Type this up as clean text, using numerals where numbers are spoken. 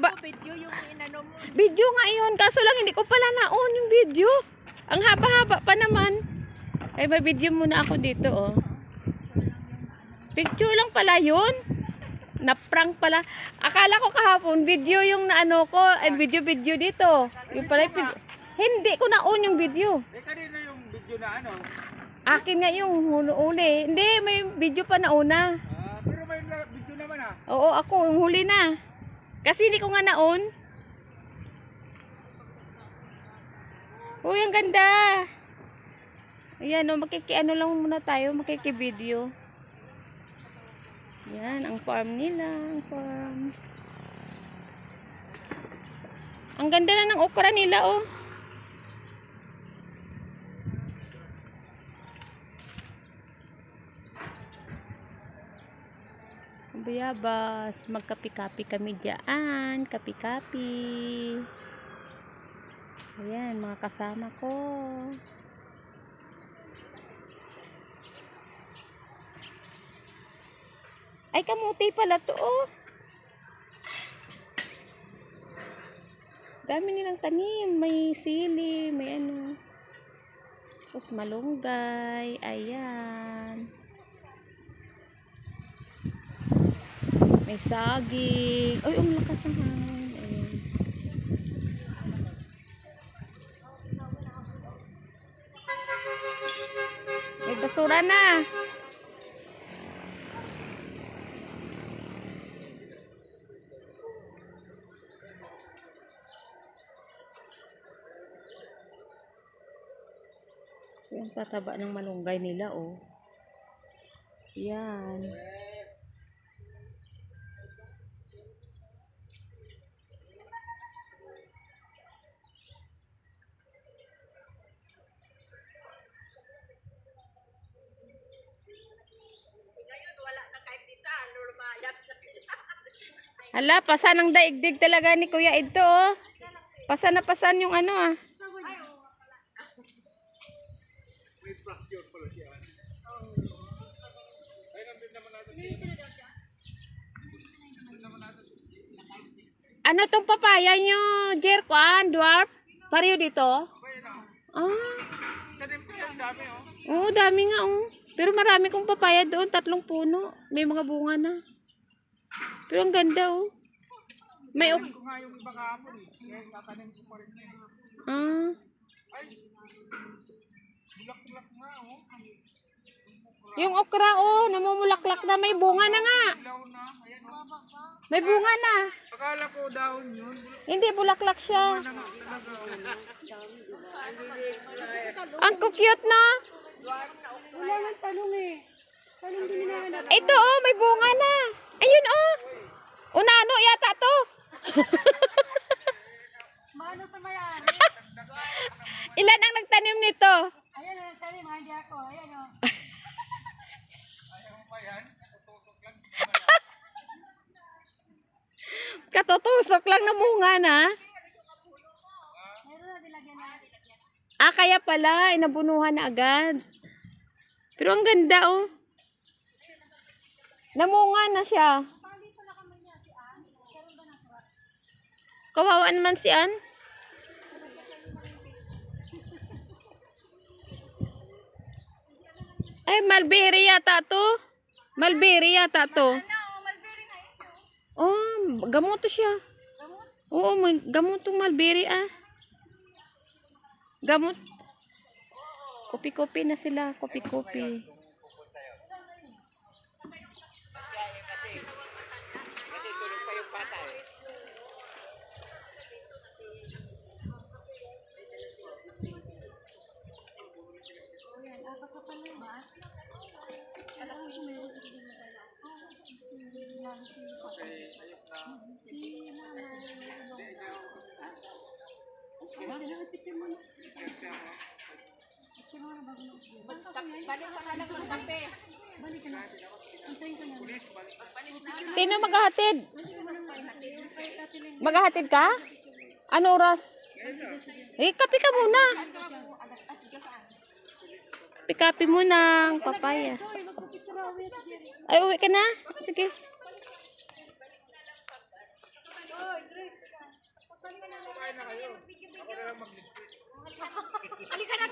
haba. Video yung inano mo. Video nga yun. Kaso lang hindi ko pala na-on yung video. Ang haba-haba pa naman. Ay, may video muna ako dito, oh. Picture lang pala yun. Na-prank pala. Akala ko kahapon, video yung naano ko. Video dito. Yung pala, hindi ko na-on yung video. Eh, kanina yung video na ano? Akin nga yung uli. Hindi, may video pa nauna. Pero may video naman ah. Oo, ako, yung huli na. Kasi hindi ko nga na-on. Uy, ang ganda. Ayan, oh, ano lang muna tayo, makiki-video. Yan, ang farm nila, ang farm. Ang ganda na ng okra nila, oh. Bayabas, magkapi-kapi kami dyan, kapi-kapi. Ayan, mga kasama ko. Ay, kamuti pala to, oh. Dami nilang tanim. May sili, may ano. Tapos malunggay. Ayan. May saging. Ay, umlakas ng hangin. Ayan. May basura na. Yung tataba ng malunggay nila, oh. Yan. Hala, pasan ang daigdig talaga ni Kuya ito, oh. Pasan na pasan yung ano, ah. May fracture pala siya. Ay, nandun naman natin siya. Ano tong papaya nyo, Jerkwan, dwarf? Pareho dito? Ah. Tanim siya, dami oh. Oo, dami nga, oh. Pero marami kong papaya doon, 3 puno. May mga bunga na. Pero ang ganda, oh. May Ko nga yung iba kahapon eh. Kaya tatanim ko pa rin ngayon. Ah. Ay, bulak-bulak nga oh. Yung okra, oh, namumulaklak na. May bunga na nga. Ilaw na, ayan oh. May bunga na. Akala ko dahon yun. Hindi, bulaklak siya. Ang cute, no? Wala nang tanong eh. Tanong din hinahanap. Ito, oh, may bunga na. Ayun, oh. Unano yata to. Maano sa mayari? Ilan ang nagtanim nito? Ayan ang tanim, hindi ako. Ayan o. Ayaw pa yan, natutusok lang. Katutusok lang na bunga na. Meron na dilagyan na. Ah, kaya pala, inabunuhan na agad. Pero ang ganda, oh. Namunga na siya. Kawawa naman si Ann. Ay, mulberry yata to. Mulberry yata to. Oh, gamot to siya. Oo, may gamot tong mulberry, ah. Gamot. Kopi-kopi na sila, kopi-kopi. Sino maghahatid? Maghahatid ka? Ano oras? Eh, kape ka muna. Kape muna ang papaya. Ay, uwi ka na? Sige. Kumain na kayo. Ako na lang magligpit. Halika na